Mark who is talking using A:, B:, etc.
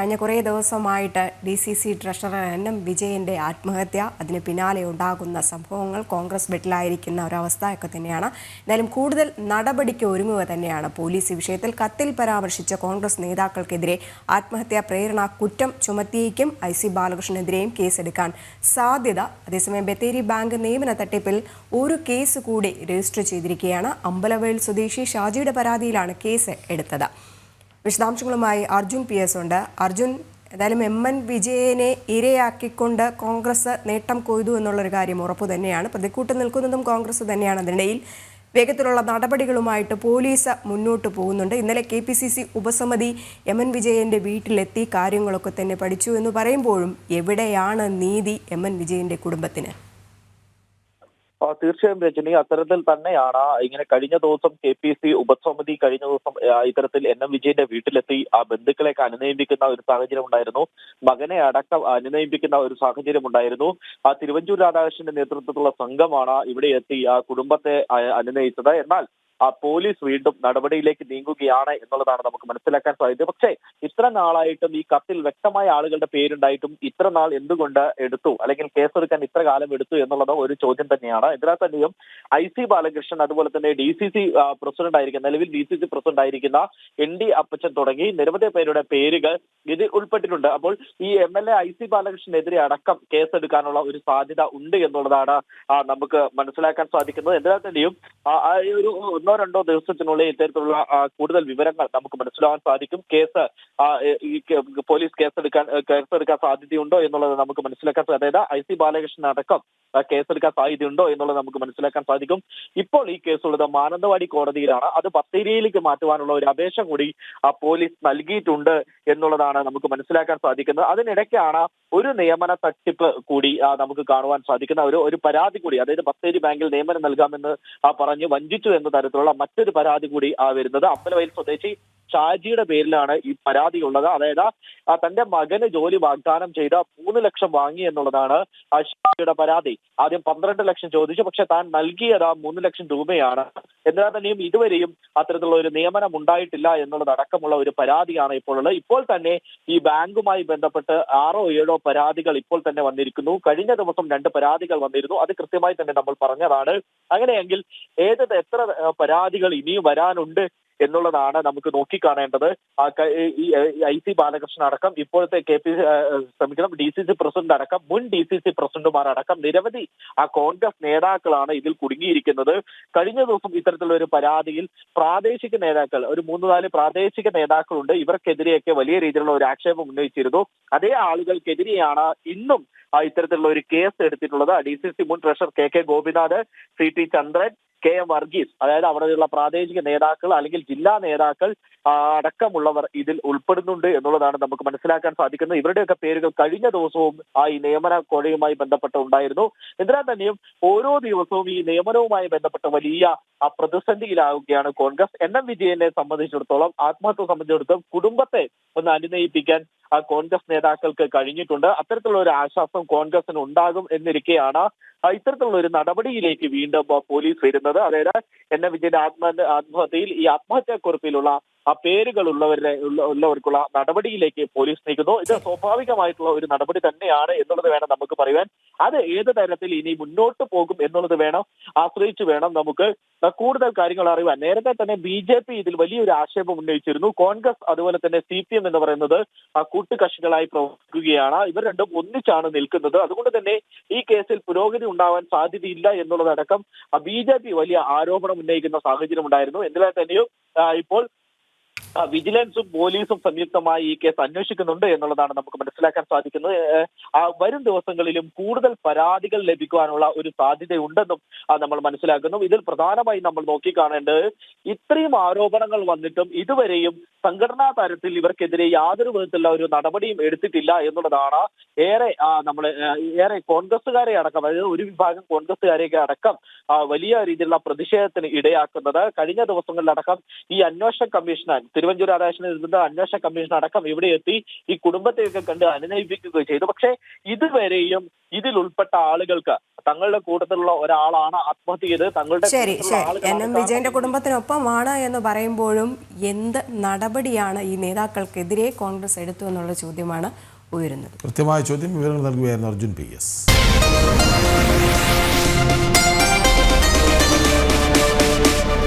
A: കഴിഞ്ഞ കുറേ ദിവസമായിട്ട് DCC ട്രഷറർ NM വിജയൻ്റെ ആത്മഹത്യ, അതിന് പിന്നാലെ ഉണ്ടാകുന്ന സംഭവങ്ങൾ, കോൺഗ്രസ് വെട്ടിലായിരിക്കുന്ന ഒരവസ്ഥയൊക്കെ തന്നെയാണ്. എന്തായാലും കൂടുതൽ നടപടിക്ക് ഒരുങ്ങുക തന്നെയാണ് പോലീസ്. ഈ വിഷയത്തിൽ കത്തിൽ പരാമർശിച്ച കോൺഗ്രസ് നേതാക്കൾക്കെതിരെ ആത്മഹത്യാ പ്രേരണ കുറ്റം ചുമത്തിയേക്കും. IC ബാലകൃഷ്ണനെതിരെയും കേസെടുക്കാൻ സാധ്യത. അതേസമയം ബത്തേരി ബാങ്ക് നിയമന തട്ടിപ്പിൽ ഒരു കേസ് കൂടി രജിസ്റ്റർ ചെയ്തിരിക്കുകയാണ്. അമ്പലവയൽ സ്വദേശി ഷാജിയുടെ പരാതിയിലാണ് കേസ് എടുത്തത്. വിശദാംശങ്ങളുമായി അർജുൻ PS ഉണ്ട്. അർജുൻ, ഏതായാലും MN വിജയനെ ഇരയാക്കിക്കൊണ്ട് കോൺഗ്രസ് നേട്ടം കൊയ്തു എന്നുള്ളൊരു കാര്യം ഉറപ്പു തന്നെയാണ്. പ്രതിക്കൂട്ട് നിൽക്കുന്നതും കോൺഗ്രസ് തന്നെയാണ്. അതിനിടയിൽ വേഗത്തിലുള്ള നടപടികളുമായിട്ട് പോലീസ് മുന്നോട്ട് പോകുന്നുണ്ട്. ഇന്നലെ KPCC ഉപസമിതി MN വിജയൻ്റെ വീട്ടിലെത്തി കാര്യങ്ങളൊക്കെ തന്നെ പഠിച്ചു എന്ന് പറയുമ്പോഴും എവിടെയാണ് നീതി MN വിജയൻ്റെ കുടുംബത്തിന്?
B: തീർച്ചയായും രജനി, അത്തരത്തിൽ തന്നെയാണ്. ഇങ്ങനെ കഴിഞ്ഞ ദിവസം KPC ഉപസമിതി കഴിഞ്ഞ ദിവസം ഇത്തരത്തിൽ NM വിജയന്റെ വീട്ടിലെത്തി ആ ബന്ധുക്കളെയൊക്കെ അനുനയിപ്പിക്കുന്ന ഒരു സാഹചര്യം ഉണ്ടായിരുന്നു. മകനെ അടക്കം അനുനയിപ്പിക്കുന്ന ഒരു സാഹചര്യം ഉണ്ടായിരുന്നു. തിരുവഞ്ചൂർ രാധാകൃഷ്ണന്റെ നേതൃത്വത്തിലുള്ള സംഘമാണ് ഇവിടെ എത്തി ആ കുടുംബത്തെ അനുനയിച്ചത്. എന്നാൽ പോലീസ് വീണ്ടും നടപടിയിലേക്ക് നീങ്ങുകയാണ് എന്നുള്ളതാണ് നമുക്ക് മനസ്സിലാക്കാൻ സാധിച്ചത്. പക്ഷേ ഇത്ര നാളായിട്ടും ഈ കത്തിൽ വ്യക്തമായ ആളുകളുടെ പേരുണ്ടായിട്ടും ഇത്ര നാൾ എന്തുകൊണ്ട് എടുത്തു, അല്ലെങ്കിൽ കേസെടുക്കാൻ ഇത്ര കാലം എടുത്തു എന്നുള്ളത് ഒരു ചോദ്യം തന്നെയാണ്. ഇതിനാൽ തന്നെയും IC ബാലകൃഷ്ണൻ, അതുപോലെ തന്നെ DCC പ്രസിഡന്റ് ആയിരിക്കുന്ന, നിലവിൽ DCC പ്രസിഡന്റ് ആയിരിക്കുന്ന ND അപ്പച്ചൻ തുടങ്ങി നിരവധി പേരുടെ പേരുകൾ ഇതിൽ ഉൾപ്പെട്ടിട്ടുണ്ട്. അപ്പോൾ ഈ MLA IC ബാലകൃഷ്ണനെതിരെ അടക്കം കേസെടുക്കാനുള്ള ഒരു സാധ്യത ഉണ്ട് എന്നുള്ളതാണ് നമുക്ക് മനസ്സിലാക്കാൻ സാധിക്കുന്നത്. എന്നാൽ തന്നെയും ഒരു 1-2 ദിവസത്തിനുള്ളിൽ ഇത്തരത്തിലുള്ള കൂടുതൽ വിവരങ്ങൾ നമുക്ക് മനസ്സിലാവാൻ സാധിക്കും. കേസ് പോലീസ് കേസെടുക്കാൻ സാധ്യതയുണ്ടോ എന്നുള്ളത് നമുക്ക് മനസ്സിലാക്കാൻ സാധിക്കും. അതായത് IC ബാലകൃഷ്ണൻ അടക്കം കേസെടുക്കാൻ സാധ്യതയുണ്ടോ എന്നുള്ളത് നമുക്ക് മനസ്സിലാക്കാൻ സാധിക്കും. ഇപ്പോൾ ഈ കേസുള്ളത് മാനന്തവാടി കോടതിയിലാണ്. അത് ബത്തേരിയിലേക്ക് മാറ്റുവാനുള്ള ഒരു അപേക്ഷ കൂടി പോലീസ് നൽകിയിട്ടുണ്ട് എന്നുള്ളതാണ് നമുക്ക് മനസ്സിലാക്കാൻ സാധിക്കുന്നത്. അതിനിടയ്ക്കാണ് ഒരു നിയമന തട്ടിപ്പ് കൂടി നമുക്ക് കാണുവാൻ സാധിക്കുന്ന ഒരു പരാതി കൂടി, അതായത് ബത്തേരി ബാങ്കിൽ നിയമനം നൽകാമെന്ന് പറഞ്ഞ് വഞ്ചിച്ചു എന്ന തരത്തിലുള്ള മറ്റൊരു പരാതി കൂടി വരുന്നത്. അമ്പലവയൽ സ്വദേശി ഷാജിയുടെ പേരിലാണ് ഈ പരാതി ഉള്ളത്. അതായത് തന്റെ മകന് ജോലി വാഗ്ദാനം ചെയ്ത 3 ലക്ഷം വാങ്ങി എന്നുള്ളതാണ് ഷാജിയുടെ പരാതി. ആദ്യം 12 ലക്ഷം ചോദിച്ചു, പക്ഷെ താൻ നൽകിയത് 3 ലക്ഷം രൂപയാണ്. എന്നാൽ തന്നെയും ഇതുവരെയും അത്തരത്തിലുള്ള ഒരു നിയമനം ഉണ്ടായിട്ടില്ല എന്നുള്ളതടക്കമുള്ള ഒരു പരാതിയാണ് ഇപ്പോൾ ഉള്ളത്. ഇപ്പോൾ തന്നെ ഈ ബാങ്കുമായി ബന്ധപ്പെട്ട് 6-7 പരാതികൾ ഇപ്പോൾ തന്നെ വന്നിരിക്കുന്നു. കഴിഞ്ഞ ദിവസം 2 പരാതികൾ വന്നിരുന്നു. അത് കൃത്യമായി തന്നെ നമ്മൾ പറഞ്ഞതാണ്. അങ്ങനെയെങ്കിൽ എത്ര പരാതികൾ ഇനിയും വരാനുണ്ട് എന്നുള്ളതാണ് നമുക്ക് നോക്കിക്കാണേണ്ടത്. ഈ IC ബാലകൃഷ്ണൻ അടക്കം ഇപ്പോഴത്തെ DCC പ്രസിഡന്റ് അടക്കം മുൻ DCC പ്രസിഡന്റുമാരടക്കം നിരവധി കോൺഗ്രസ് നേതാക്കളാണ് ഇതിൽ കുടുങ്ങിയിരിക്കുന്നത്. കഴിഞ്ഞ ദിവസം ഇത്തരത്തിലുള്ള ഒരു പരാതിയിൽ പ്രാദേശിക നേതാക്കൾ, ഒരു 3-4 പ്രാദേശിക നേതാക്കളുണ്ട്. ഇവർക്കെതിരെയൊക്കെ വലിയ രീതിയിലുള്ള ഒരു ആക്ഷേപം ഉന്നയിച്ചിരുന്നു. അതേ ആളുകൾക്കെതിരെയാണ് ഇന്നും ഇത്തരത്തിലുള്ള ഒരു കേസ് എടുത്തിട്ടുള്ളത്. DCC മുൻ ട്രഷറർ KK ഗോപിനാഥ്, CT ചന്ദ്രൻ, KM വർഗീസ്, അതായത് അവിടെയുള്ള പ്രാദേശിക നേതാക്കൾ അല്ലെങ്കിൽ ജില്ലാ നേതാക്കൾ അടക്കമുള്ളവർ ഇതിൽ ഉൾപ്പെടുന്നുണ്ട് എന്നുള്ളതാണ് നമുക്ക് മനസ്സിലാക്കാൻ സാധിക്കുന്നത്. ഇവരുടെയൊക്കെ പേരുകൾ കഴിഞ്ഞ ദിവസവും ഈ നിയമന കോഴയുമായി ബന്ധപ്പെട്ട് ഉണ്ടായിരുന്നു. എന്നാൽ തന്നെയും ഓരോ ദിവസവും ഈ നിയമനവുമായി ബന്ധപ്പെട്ട വലിയ പ്രതിസന്ധിയിലാവുകയാണ് കോൺഗ്രസ്. NM വിജയനെ സംബന്ധിച്ചിടത്തോളം, ആത്മഹത്യ സംബന്ധിച്ചിടത്തോളം കുടുംബത്തെ ഒന്ന് അനുനയിപ്പിക്കാൻ കോൺഗ്രസ് നേതാക്കൾക്ക് കഴിഞ്ഞിട്ടുണ്ട്. അത്തരത്തിലുള്ള ഒരു ആശ്വാസം കോൺഗ്രസിന് ഉണ്ടാകും എന്നിരിക്കെയാണ് ഇത്തരത്തിലുള്ള ഒരു നടപടിയിലേക്ക് വീണ്ടും പോലീസ് വരുന്നത്. അതായത് NM വിജയന്റെ ആത്മഹത്യയിൽ ഈ ആത്മഹത്യാക്കുറിപ്പിലുള്ള പേരുകൾ ഉള്ളവർക്കുള്ള നടപടിയിലേക്ക് പോലീസ് നീക്കുന്നു. ഇത് സ്വാഭാവികമായിട്ടുള്ള ഒരു നടപടി തന്നെയാണ് എന്നുള്ളത് വേണം നമുക്ക് പറയാൻ. അത് ഏത് തരത്തിൽ ഇനി മുന്നോട്ട് പോകും എന്നുള്ളത് ആശ്രയിച്ച് വേണം നമുക്ക് കൂടുതൽ കാര്യങ്ങൾ അറിയാൻ. നേരത്തെ തന്നെ BJP ഇതിൽ വലിയൊരു ആക്ഷേപം ഉന്നയിച്ചിരുന്നു. കോൺഗ്രസ് അതുപോലെ തന്നെ CPM എന്ന് പറയുന്നത് കൂട്ടുകക്ഷികളായി പ്രവർത്തിക്കുകയാണ്. ഇവർ രണ്ടും ഒന്നിച്ചാണ് നിൽക്കുന്നത്. അതുകൊണ്ട് തന്നെ ഈ കേസിൽ പുരോഗതി ഉണ്ടാവാൻ സാധ്യതയില്ല എന്നുള്ളതടക്കം BJP വലിയ ആരോപണം ഉന്നയിക്കുന്ന സാഹചര്യം ഉണ്ടായിരുന്നു. എന്നാൽ തന്നെയും ഇപ്പോൾ വിജിലൻസും പോലീസും സംയുക്തമായി ഈ കേസ് അന്വേഷിക്കുന്നുണ്ട് എന്നുള്ളതാണ് നമുക്ക് മനസ്സിലാക്കാൻ സാധിക്കുന്നത്. വരും ദിവസങ്ങളിലും കൂടുതൽ പരാതികൾ ലഭിക്കുവാനുള്ള ഒരു സാധ്യതയുണ്ടെന്നും നമ്മൾ മനസ്സിലാക്കുന്നു. ഇതിൽ പ്രധാനമായും നമ്മൾ നോക്കിക്കാണേണ്ടത്, ഇത്രയും ആരോപണങ്ങൾ വന്നിട്ടും ഇതുവരെയും സംഘടനാ തലത്തിൽ ഇവർക്കെതിരെ യാതൊരു വിധത്തിലുള്ള ഒരു നടപടിയും എടുത്തിട്ടില്ല എന്നുള്ളതാണ് ഏറെ കോൺഗ്രസുകാരെ അടക്കം, അതായത് ഒരു വിഭാഗം കോൺഗ്രസുകാരെയൊക്കെ അടക്കം വലിയ രീതിയിലുള്ള പ്രതിഷേധത്തിന് ഇടയാക്കുന്നത്. കഴിഞ്ഞ ദിവസങ്ങളിലടക്കം ഈ അന്വേഷണ കമ്മീഷൻ തിരുവഞ്ചൂർ രാധാകൃഷ്ണൻ ഇരുന്ന അന്വേഷണ കമ്മീഷൻ അടക്കം ഇവിടെ എത്തി ഈ കുടുംബത്തെയൊക്കെ കണ്ട് അനുനയിപ്പിക്കുകയും ചെയ്തു. പക്ഷേ ഇതുവരെയും ഇതിൽ ഉൾപ്പെട്ട ആളുകൾക്ക് തങ്ങളുടെ കൂട്ടത്തിലുള്ള ഒരാളാണ് ആത്മഹത്യ ചെയ്ത് തങ്ങളുടെ
A: ശരി എൻ.എം. വിജയന്റെ കുടുംബത്തിനൊപ്പമാണ് എന്ന് പറയുമ്പോഴും എന്ത് നടപടിയാണ് ഈ നേതാക്കൾക്കെതിരെ കോൺഗ്രസ് എടുത്തു എന്നുള്ള ചോദ്യമാണ് ഉയരുന്നത്.
C: കൃത്യമായ ചോദ്യം, വിവരങ്ങൾ നൽകുകയായിരുന്നു അർജുൻ PS.